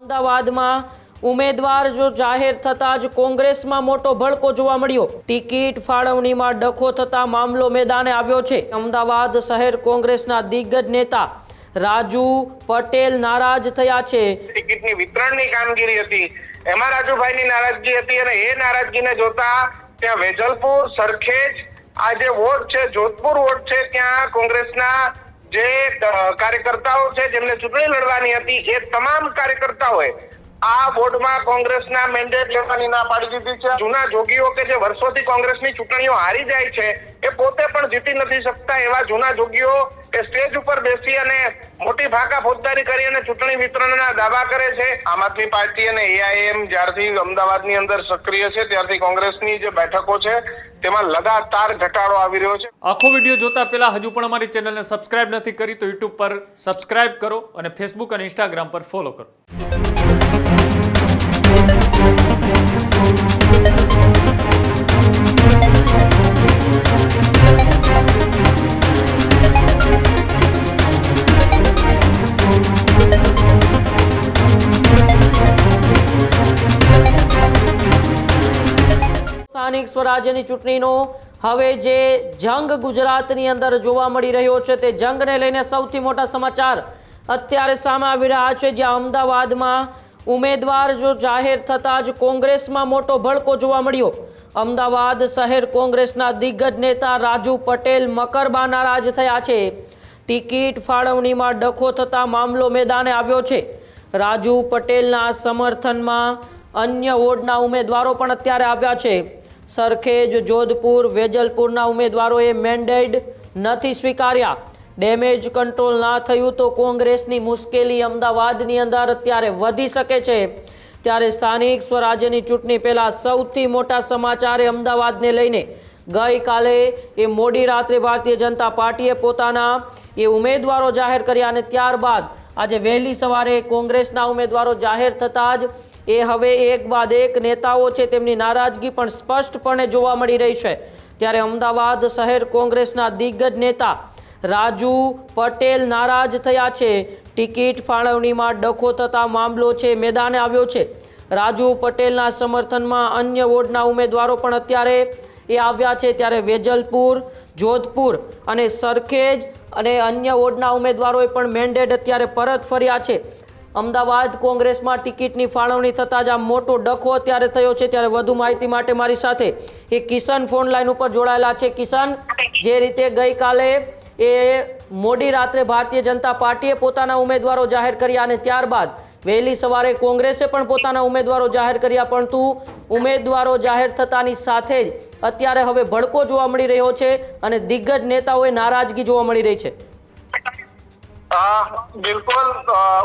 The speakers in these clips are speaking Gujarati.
અમદાવાદમાં ઉમેદવાર જો જાહેર થતા જ કોંગ્રેસમાં મોટો ભડકો જોવા મળ્યો। ટિકિટ ફાળવણીમાં ડખો થતા મામલો મેદાને આવ્યો છે। અમદાવાદ શહેર કોંગ્રેસના દિગ્ગજ નેતા રાજુ પટેલ નારાજ થયા છે। ટિકિટની વિતરણની કામગીરી હતી એમાં રાજુભાઈની નારાજગી હતી અને એ નારાજગીને જોતા ત્યાં વેજલપુર, સરખેજ, આ જે વોર્ડ છે જોધપુર વોર્ડ છે ત્યાં કોંગ્રેસના જે કાર્યકર્તાઓ છે જેમને ચૂંટણી લડવાની હતી એ તમામ કાર્યકર્તાઓએ આ બોર્ડમાં કોંગ્રેસના મેન્ડેટ લેવાની ના પાડી દીધી છે। જૂના જોગીઓ કે જે વર્ષોથી કોંગ્રેસની ચૂંટણીઓ હારી જાય છે એ પોતે પણ જીતી નથી શકતા એવા જૂના જોગીઓ એ સ્ટેજ ઉપર બેસી અને મોટી ભાકા ફોજદારી કરી અને ચૂંટણી વિતરણના દાવા કરે છે। આમ આદમી પાર્ટી અને એઆઈએમ જ્યારથી અમદાવાદની અંદર સક્રિય છે ત્યારથી કોંગ્રેસની જે બેઠકો છે તેમાં લગાતાર ઘટાડો આવી રહ્યો છે। આખો વિડીયો જોતા પહેલા હજુ પણ અમારી ચેનલને સબસ્ક્રાઇબ નથી કરી તો યુટ્યુબ પર સબસ્ક્રાઇબ કરો અને ફેસબુક અને ઇન્સ્ટાગ્રામ પર ફોલો કરો। સ્થાનિક સ્વરાજ્યની ચૂંટણીનો હવે જે જંગ ગુજરાતની અંદર જોવા મળી રહ્યો છે તે જંગને લઈને સૌથી મોટા સમાચાર અત્યારે સામે આવી રહ્યા છે। જ્યાં અમદાવાદમાં ઉમેદવાર જો જાહેર થતા જ કોંગ્રેસમાં મોટો ભડકો જોવા મળ્યો। અમદાવાદ શહેર કોંગ્રેસના દિગ્ગજ નેતા રાજુ પટેલ મકરબા નારાજ થયા છે। ટિકિટ ફાળવણીમાં ડખો થતા મામલો મેદાને આવ્યો છે। રાજુ પટેલના સમર્થનમાં અન્ય વોર્ડના ઉમેદવારો પણ અત્યારે આવ્યા છે। સરખેજ, જોધપુર, વેજલપુરના ઉમેદવારોએ મેન્ડેટ નથી સ્વીકાર્યા। ડેમેજ કંટ્રોલ ના થયું તો કોંગ્રેસની મુશ્કેલી અમદાવાદની અંદર અત્યારે વધી શકે છે। ત્યારે સ્થાનિક સ્વરાજ્યની ચૂંટણી પહેલા સૌથી મોટા સમાચાર અમદાવાદને લઈને ગઈકાલે એ મોડી રાત્રે ભારતીય જનતા પાર્ટીએ પોતાના એ ઉમેદવારો જાહેર કર્યા અને ત્યારબાદ આજે વહેલી સવારે કોંગ્રેસના ઉમેદવારો જાહેર થતા જ એ હવે એક બાદ એક નેતાઓ છે તેમની નારાજગી પણ સ્પષ્ટપણે જોવા મળી રહી છે। ત્યારે અમદાવાદ શહેર કોંગ્રેસના દિગ્ગજ નેતા રાજુ પટેલ નારાજ થયા છે। ટિકિટ ફાળવણીમાં ડખો થતા મામલો છે મેદાને આવ્યો છે। રાજુ પટેલના સમર્થનમાં અન્ય વોર્ડના ઉમેદવારો પણ અત્યારે એ આવ્યા છે। ત્યારે વેજલપુર, જોધપુર અને સરખેજ અને અન્ય વોર્ડના ઉમેદવારોએ પણ મેન્ડેટ અત્યારે પરત ફર્યા છે। અમદાવાદ કોંગ્રેસમાં ટિકિટની ફાળવણી થતાં જ આ મોટો ડખો અત્યારે થયો છે। ત્યારે વધુ માહિતી માટે મારી સાથે એ કિશન ફોન લાઈન ઉપર જોડાયેલા છે। કિશન, જે રીતે ગઈકાલે એ મોડી રાત્રે ભારતીય જનતા પાર્ટીએ પોતાના ઉમેદવારો જાહેર કર્યા અને ત્યારબાદ વહેલી સવારે કોંગ્રેસે પણ પોતાના ઉમેદવારો જાહેર કર્યા, પરંતુ ઉમેદવારો જાહેર થતાની સાથે જ અત્યારે હવે ભડકો જોવા મળી રહ્યો છે અને દિગ્ગજ નેતાઓએ નારાજગી જોવા મળી રહી છે। બિલકુલ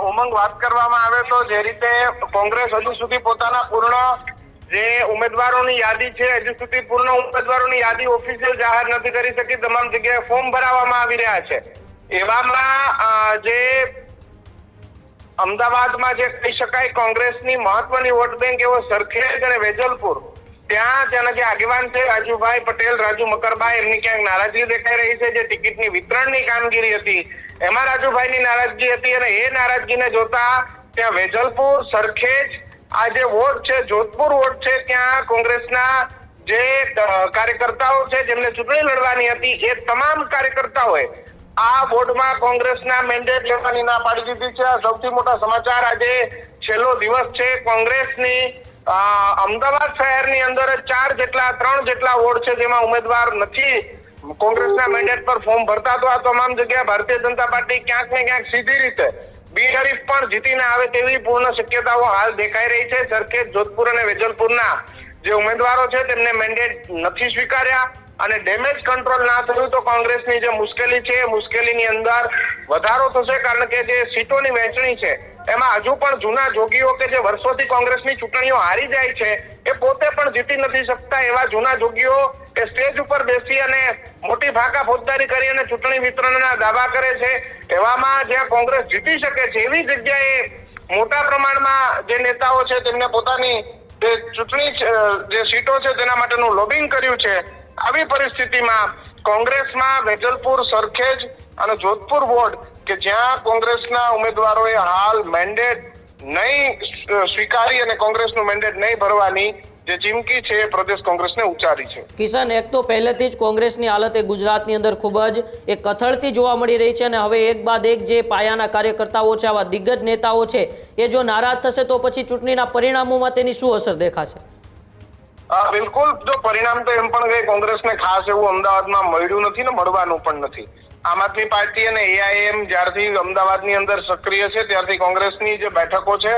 ઉમંગ, વાત કરવામાં આવે તો જે રીતે કોંગ્રેસ હજુ સુધી પોતાના પૂર્ણ જે ઉમેદવારોની યાદી છે હજુ સુધી પૂર્ણ ઉમેદવારોની યાદી ઓફિશિયલ જાહેર નથી કરી શકી। તમામ જગ્યાએ ફોર્મ ભરાવવામાં આવી રહ્યા છે। એવામાં જે અમદાવાદમાં જે કહી શકાય કોંગ્રેસની મહત્વની વોટ બેંક એવો સરખેજ અને વેજલપુર, ત્યાંના જે આગેવાન છે રાજુભાઈ પટેલ, રાજુ મકરભાઈ, એમની ક્યાંક નારાજગી દેખાઈ રહી છે। જે ટિકિટની વિતરણની કામગીરી હતી એમાં રાજુભાઈની નારાજગી હતી અને એ નારાજગીને જોતા ત્યાં વેજલપુર, સરખેજ, આ જે વોર્ડ છે જોધપુર વોર્ડ છે ત્યાં કોંગ્રેસના જે કાર્યકર્તાઓ છે જેમને ચૂંટણી લડવાની હતી એ તમામ કાર્યકર્તાઓએ આ બોર્ડમાં કોંગ્રેસના મેન્ડેટ લેવાની ના પાડી દીધી છે। આ સૌથી મોટા સમાચાર આજે છેલ્લો દિવસ છે કોંગ્રેસની અમદાવાદ શહેરની અંદર 3 જેટલા વોર્ડ છે જેમાં ઉમેદવાર નથી કોંગ્રેસના મેન્ડેટ પર ફોર્મ ભરતા, તો આ તમામ જગ્યાએ ભારતીય જનતા પાર્ટી ક્યાંક ને ક્યાંક સીધી રીતે બિનહરીફ પણ જીતીને આવે તેવી પૂર્ણ શક્યતાઓ હાલ દેખાઈ રહી છે। સરખેજ, જોધપુર અને વેજલપુરના જે ઉમેદવારો છે તેમને મેન્ડેટ નથી સ્વીકાર્યા અને ડેમેજ કંટ્રોલ ના થયું તો કોંગ્રેસની જે મુશ્કેલી છે એ મુશ્કેલીની અંદર વધારો થશે। કારણ કે જે સીટોની વહેંચણી છે એમાં હજુ પણ જૂના જોગીઓ કે જે વર્ષોથી કોંગ્રેસની ચૂંટણીઓ હારી જાય છે એ પોતે પણ જીતી નથી શકતા એવા જૂના જોગીઓ એ સ્ટેજ ઉપર બેસી અને મોટી ભાકા ફોજદારી કરી અને ચૂંટણી વિતરણના દાવા કરે છે। એવામાં જ્યાં કોંગ્રેસ જીતી શકે છે એવી જગ્યાએ મોટા પ્રમાણમાં જે નેતાઓ છે તેમને પોતાની જે ચૂંટણી જે સીટો છે તેના માટેનું લોબિંગ કર્યું છે। આવી પરિસ્થિતિમાં કોંગ્રેસમાં વેજલપુર, સરખેજ અને જોધપુર વોર્ડ કે જ્યાં કોંગ્રેસના ઉમેદવારોએ હાલ મેન્ડેટ નહીં સ્વીકારી અને કોંગ્રેસનું મેન્ડેટ નહીં ભરવાની જે ચીમકી છે એ પ્રદેશ કોંગ્રેસને ઉચ્ચારી છે. કિશન, એક તો પહેલેથી જ કોંગ્રેસની હાલત એ ગુજરાતની અંદર ખૂબ જ એક કથળતી જોવા મળી રહી છે અને હવે એક બાદ એક જે પાયાના કાર્યકર્તાઓ છે, આવા દિગ્ગજ નેતાઓ છે, એ જો નારાજ થશે તો પછી ચૂંટણીના પરિણામોમાં તેની શું અસર દેખાશે? બિલકુલ. જો પરિણામ તો એમ પણ કે કોંગ્રેસને ખાસ એવું અમદાવાદમાં મળ્યું નથી ને મળવાનું પણ નથી. આમ આદમી પાર્ટી અને એઆઈએમ જ્યારથી અમદાવાદની અંદર સક્રિય છે ત્યારથી કોંગ્રેસની જે બેઠકો છે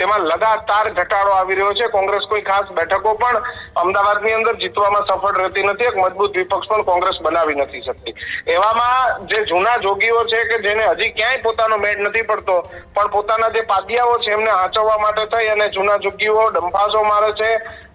તેમાં લગાતાર ઘટાડો આવી રહ્યો છે. કોંગ્રેસ કોઈ ખાસ બેઠકો પણ અમદાવાદની અંદર જીતવામાં સફળ રહેતી નથી. એક મજબૂત વિપક્ષ પણ કોંગ્રેસ બનાવી નથી શકતી. એવામાં જે જૂના જોગીઓ છે કે જેને હજી ક્યાંય પોતાનો મેળ નથી પડતો, પણ પોતાના જે પાદિયાઓ છે એમને હાંચવવા માટે થઈ અને જૂના જોગીઓ ડંફાસો મારે છે,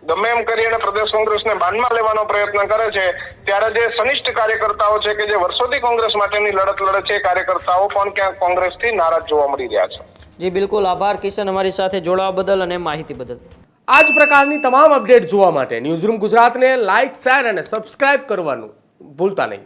ગમે એમ કરી અને પ્રદેશ કોંગ્રેસને બાનમાં લેવાનો પ્રયત્ન કરે છે, ત્યારે જે સનિષ્ઠ કાર્યકર્તાઓ છે કે જે વર્ષોથી કોંગ્રેસ માટેની લડત લડે છે, કાર્યકર્તાઓ પણ ક્યાંક કોંગ્રેસથી નારાજ જોવા મળી રહ્યા છે. જી બિલકુલ, આભાર કિશન અમારી સાથે જોડાવા બદલ અને માહિતી બદલ. આ જ પ્રકારની તમામ અપડેટ જોવા માટે ન્યૂઝરૂમ ગુજરાતને લાઇક, શેર અને સબસ્ક્રાઇબ કરવાનું ભૂલતા નહીં.